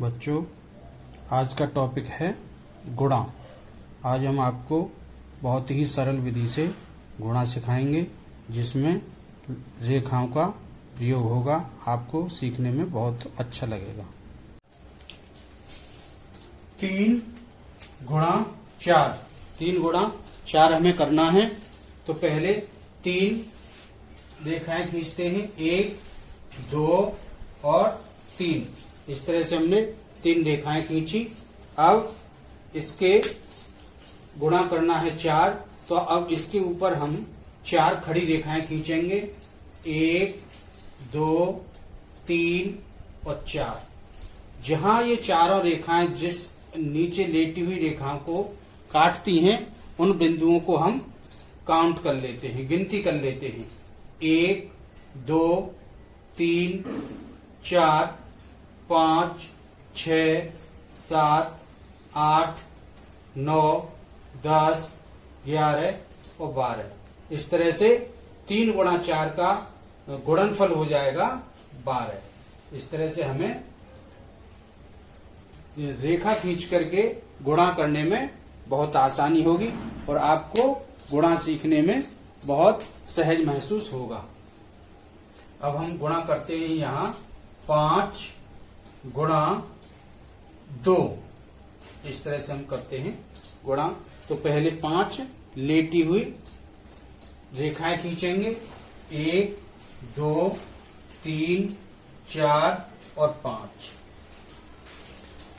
बच्चों, आज का टॉपिक है गुणा। आज हम आपको बहुत ही सरल विधि से गुणा सिखाएंगे, जिसमें रेखाओं का प्रयोग होगा। आपको सीखने में बहुत अच्छा लगेगा। 3 गुणा 4, 3 गुणा 4 हमें करना है। तो पहले 3 रेखाएं खींचते हैं, 1, 2 और 3। इस तरह से हमने 3 रेखाएं खींची। अब इसके गुणा करना है 4, तो अब इसके ऊपर हम 4 खड़ी रेखाएं खींचेंगे, 1, 2, 3 और 4। जहां ये चारों रेखाएं जिस नीचे लेटी हुई रेखाओं को काटती हैं, उन बिंदुओं को हम काउंट कर लेते हैं, गिनती कर लेते हैं। 1, 2, 3, 4, 5, 6, 7, 8, 9, 10, 11 और 12। इस तरह से 3 गुणा 4 का गुणनफल हो जाएगा 12। इस तरह से हमें रेखा खींच करके गुणा करने में बहुत आसानी होगी और आपको गुणा सीखने में बहुत सहज महसूस होगा। अब हम गुणा करते हैं। यहाँ 5 गुणा 2, इस तरह से हम करते हैं गुणा। तो पहले 5 लेटी हुई रेखाएं खींचेंगे, 1, 2, 3, 4 और 5।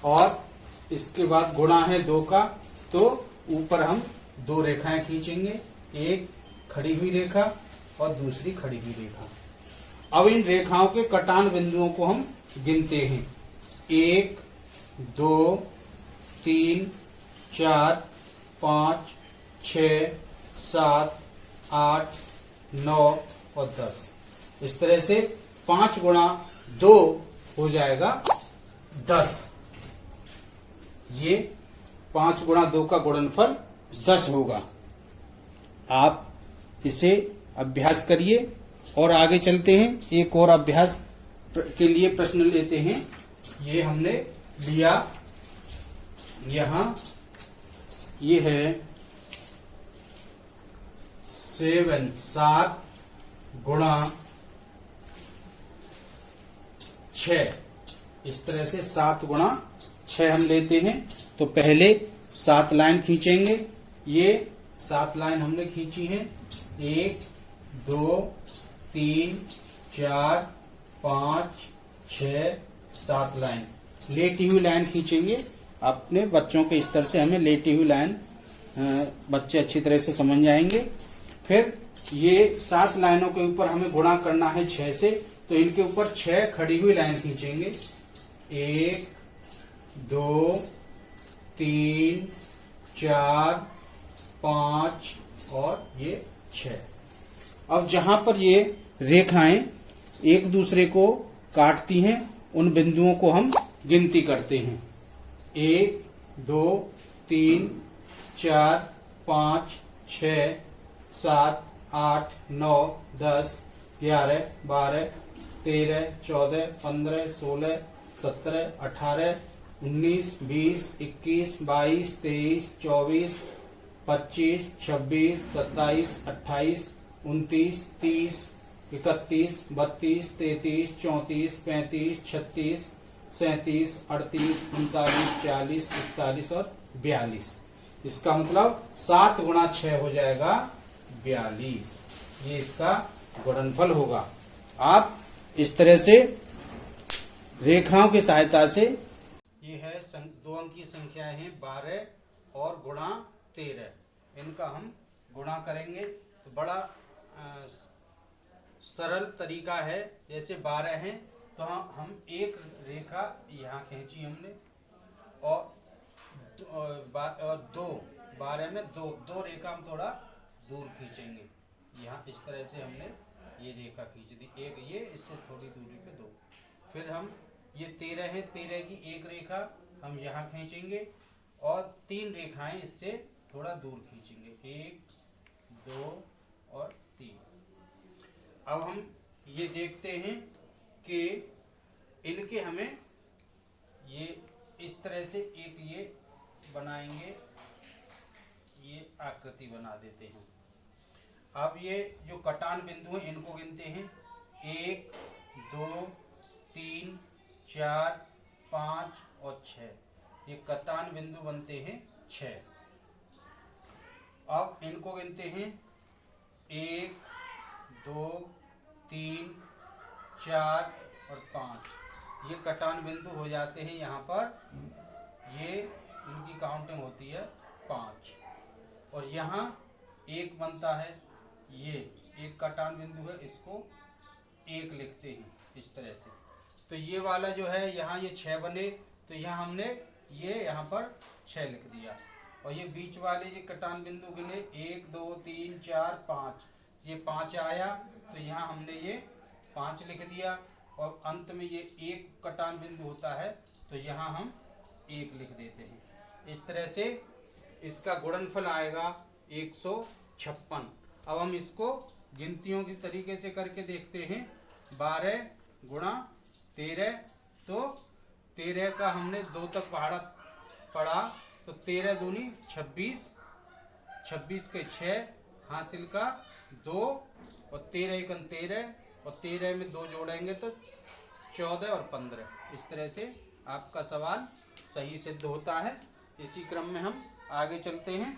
और इसके बाद गुणा है 2 का, तो ऊपर हम 2 रेखाएं खींचेंगे, एक खड़ी हुई रेखा और दूसरी खड़ी हुई रेखा। अब इन रेखाओं के कटान बिंदुओं को हम गिनते हैं, 1, 2, 3, 4, 5, 6, 7, 8, 9 और 10। इस तरह से 5 गुणा 2 हो जाएगा 10। ये 5 गुणा 2 का गुणनफल 10 होगा। आप इसे अभ्यास करिए और आगे चलते हैं। एक और अभ्यास के लिए प्रश्न लेते हैं। ये हमने लिया, यहां ये है 7 गुणा 6। इस तरह से 7 गुणा 6 हम लेते हैं। तो पहले 7 लाइन खींचेंगे। ये 7 लाइन हमने खींची है, 1, 2, 3, 4, 5, 6, 7 लाइन। लेटी हुई लाइन खींचेंगे। अपने बच्चों के स्तर से हमें लेटी हुई लाइन बच्चे अच्छी तरह से समझ जाएंगे। फिर ये 7 लाइनों के ऊपर हमें गुणा करना है 6 से, तो इनके ऊपर 6 खड़ी हुई लाइन खींचेंगे, 1, 2, 3, 4, 5 और ये 6। अब जहां पर ये रेखाएं एक दूसरे को काटती हैं, उन बिंदुओं को हम गिनती करते हैं, 1, 2, 3, 4, 5, 6, 7, 8, 9, 10, 11, 12, 13, 14, 15, 16, 17, 18, 19, 20, 21, 22, 23, 24, 25, 26, 27, 28, 29, 30, 31, 32, 33, 34, 35, 36, 37, 38, 39, 40, 41 और 42। इसका मतलब 7 गुणा 6 हो जाएगा 42। ये इसका गुणनफल होगा। आप इस तरह से रेखाओं की सहायता से, ये है 2 अंक की संख्याएं हैं 12 और गुणा 13। इनका हम गुणा करेंगे तो बड़ा सरल तरीका है। जैसे 12 हैं तो हम एक रेखा यहाँ खींची हमने, और 12 में दो रेखा हम थोड़ा दूर खींचेंगे। यहाँ इस तरह से हमने ये रेखा खींच दी, एक ये, इससे थोड़ी दूरी पे 2। फिर हम ये 13 है, 13 की एक रेखा हम यहाँ खींचेंगे और 3 रेखाएं इससे थोड़ा दूर खींचेंगे, 1, 2 और 3। अब हम ये देखते हैं कि इनके हमें ये इस तरह से एक ये बनाएंगे, ये आकृति बना देते हैं। अब ये जो कटान बिंदु हैं इनको गिनते हैं, 1 2 3 4 5 और 6। ये कटान बिंदु बनते हैं 6। अब इनको गिनते हैं, 1 2 3 4 और 5। ये कटान बिंदु हो जाते हैं यहाँ पर, ये इनकी काउंटिंग होती है 5। और यहाँ एक बनता है, ये एक कटान बिंदु है, इसको 1 लिखते हैं इस तरह से। तो ये वाला जो है यहाँ ये 6 बने, तो यहाँ हमने ये यहाँ पर 6 लिख दिया। और ये बीच वाले ये कटान बिंदु गिने, 1 2 3 4 5, ये 5 आया, तो यहाँ हमने ये 5 लिख दिया। और अंत में ये एक कटान बिंदु होता है, तो यहाँ हम 1 लिख देते हैं। इस तरह से इसका गुणनफल आएगा 156। अब हम इसको गिनतियों की तरीके से करके देखते हैं। 12 गुणा 13, तो 13 का हमने 2 तक पढ़ा, तो 13 दूनी 26, 26 के 6, हासिल का 2, और 13 एकन 13, और 13 में 2 जोड़ेंगे तो 14 और 15। इस तरह से आपका सवाल सही सिद्ध होता है। इसी क्रम में हम आगे चलते हैं।